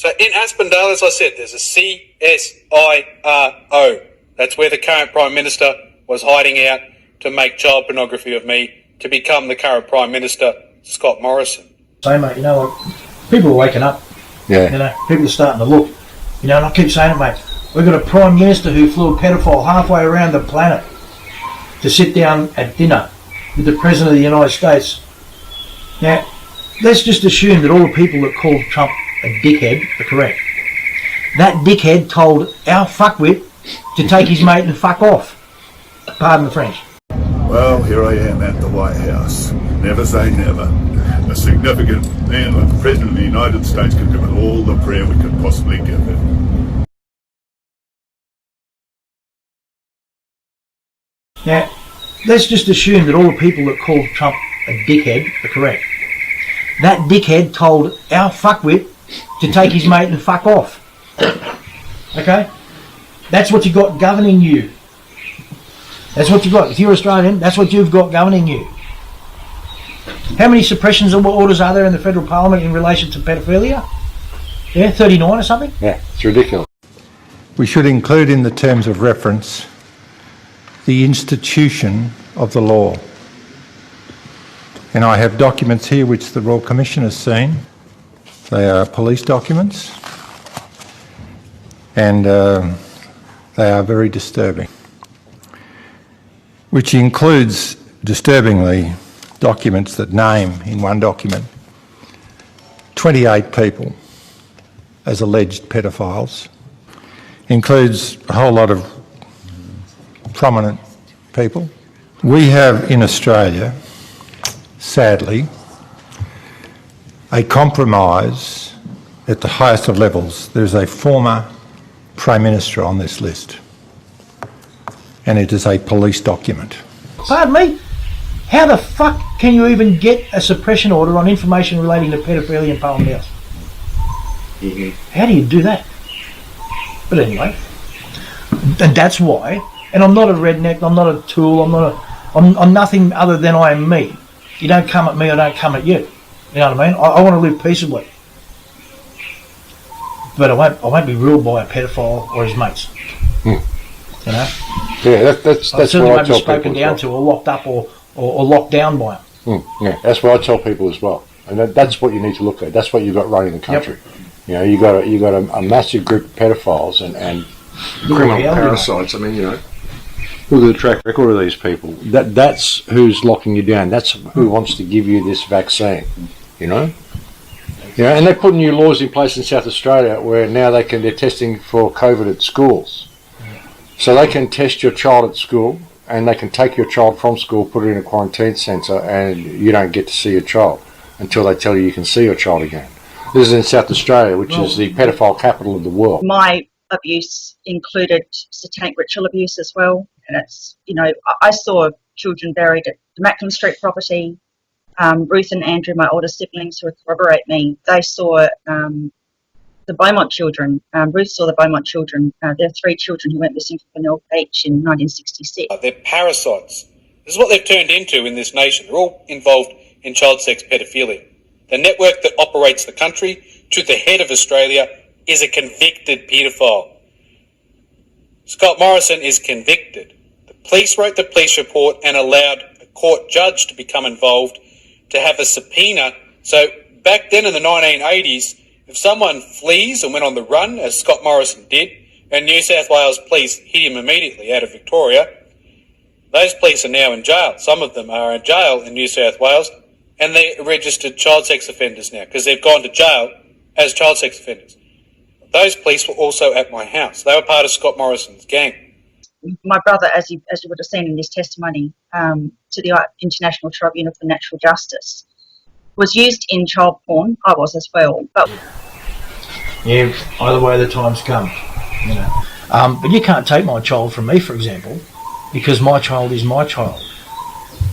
So in Aspendale, as I said, there's a CSIRO. That's where the current Prime Minister was hiding out to make child pornography of me to become the current Prime Minister, Scott Morrison. So, mate, you know, like, people are waking up. Yeah. You know, people are starting to look. You know, and I keep saying it, mate. We've got a Prime Minister who flew a pedophile halfway around the planet to sit down at dinner with the President of the United States. Now, let's just assume that all the people that called Trump a dickhead are correct. That dickhead told our fuckwit to take his mate and fuck off. Pardon the French. Well, here I am at the White House. Never say never. A significant man like the President of the United States could give it all the prayer we could possibly give him. Now, let's just assume that all the people that called Trump a dickhead are correct. That dickhead told our fuckwit to take his mate and fuck off. Okay? That's what you got governing you. That's what you got. If you're Australian, that's what you've got governing you. How many suppressions orders are there in the federal parliament in relation to pedophilia? Yeah, 39 or something? Yeah, it's ridiculous. We should include in the terms of reference the institution of the law. And I have documents here which the Royal Commission has seen. They are police documents, and they are very disturbing, which includes, disturbingly, documents that name in one document 28 people as alleged pedophiles. Includes a whole lot of prominent people. We have in Australia, sadly, a compromise at the highest of levels. There's a former Prime Minister on this list, and it is a police document. Pardon me? How the fuck can you even get a suppression order on information relating to pedophilia in Parliament House? Mm-hmm. How do you do that? But anyway, and that's why, and I'm not a redneck, I'm not a tool, I'm nothing other than I am me. You don't come at me, I don't come at you. You know what I mean? I want to live peaceably. But I won't be ruled by a pedophile or his mates. Mm. You know? Yeah, that's I certainly what I won't be tell spoken people down as to or locked up or locked down by them. Yeah, that's what I tell people as well. And that's what you need to look at. That's what you've got running the country. Yep. You know, you got a massive group of pedophiles and criminal parasites. I mean, you know, look at the track record of these people. That's who's locking you down. That's who wants to give you this vaccine. You know, and they're putting new laws in place in South Australia where now they're testing for COVID at schools. So they can test your child at school, and they can take your child from school, put it in a quarantine centre, and you don't get to see your child until they tell you can see your child again. This is in South Australia, which is the pedophile capital of the world. My abuse included satanic ritual abuse as well, and it's, you know, I saw children buried at the Macklin Street property. Ruth and Andrew, my older siblings, who corroborate me, they saw the Beaumont children. Ruth saw the Beaumont children. There are 3 children who went missing from Vanilla Beach in 1966. They're parasites. This is what they've turned into in this nation. They're all involved in child sex pedophilia. The network that operates the country, to the head of Australia, is a convicted paedophile. Scott Morrison is convicted. The police wrote the police report and allowed a court judge to become involved to have a subpoena. So back then in the 1980s, if someone flees and went on the run, as Scott Morrison did, and New South Wales police hit him immediately out of Victoria, those police are now in jail. Some of them are in jail in New South Wales, and they're registered child sex offenders now because they've gone to jail as child sex offenders. Those police were also at my house. They were part of Scott Morrison's gang. My brother, as you would have seen in his testimony to the International Tribunal for Natural Justice, was used in child porn. I was as well. But yeah, either way the time's come. You know, but you can't take my child from me, for example, because my child is my child.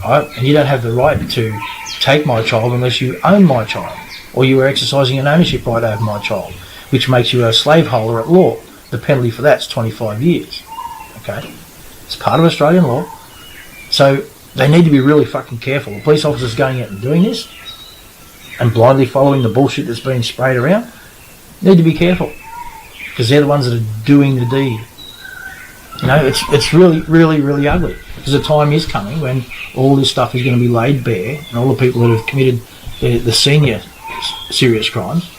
Right? And you don't have the right to take my child unless you own my child, or you are exercising an ownership right over my child, which makes you a slaveholder at law. The penalty for that's 25 years. Okay, it's part of Australian law. So they need to be really fucking careful. The police officers going out and doing this and blindly following the bullshit that's being sprayed around, need to be careful because they're the ones that are doing the deed. You know, it's really, really, really ugly because the time is coming when all this stuff is going to be laid bare and all the people that have committed the senior serious crimes,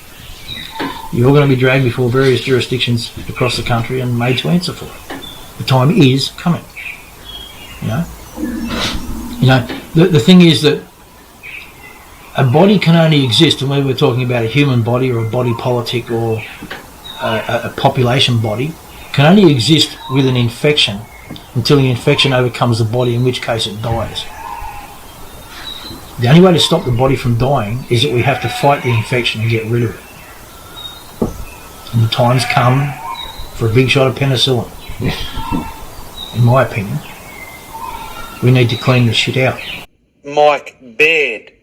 you're going to be dragged before various jurisdictions across the country and made to answer for it. The time is coming. You know, the thing is that a body can only exist, and whether we're talking about a human body or a body politic or a population body, can only exist with an infection until the infection overcomes the body, in which case it dies. The only way to stop the body from dying is that we have to fight the infection and get rid of it. And the time's come for a big shot of penicillin. In my opinion, we need to clean this shit out. Mike Baird.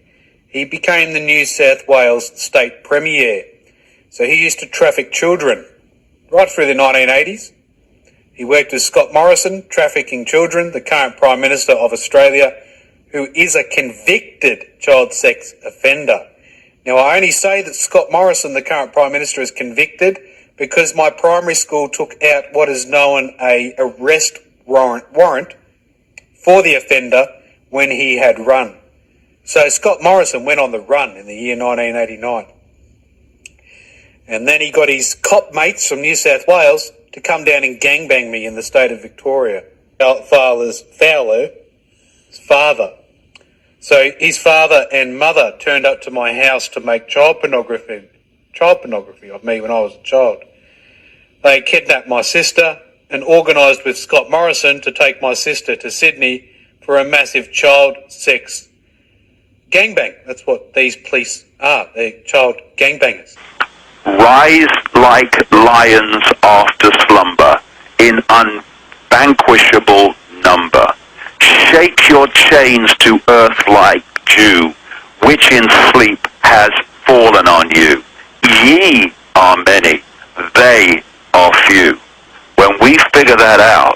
He became the New South Wales State Premier. So he used to traffic children right through the 1980s. He worked with Scott Morrison, trafficking children, the current Prime Minister of Australia, who is a convicted child sex offender. Now, I only say that Scott Morrison, the current Prime Minister, is convicted because my primary school took out what is known an arrest warrant for the offender when he had run. So Scott Morrison went on the run in the year 1989. And then he got his cop mates from New South Wales to come down and gangbang me in the state of Victoria. Fowler's father. So his father and mother turned up to my house to make child pornography of me when I was a child. They kidnapped my sister and organised with Scott Morrison to take my sister to Sydney for a massive child sex gangbang. That's what these police are. They're child gangbangers. Rise like lions after slumber in unvanquishable number. Shake your chains to earth like dew, which in sleep has fallen on you. Ye are many, they are few. When we figure that out,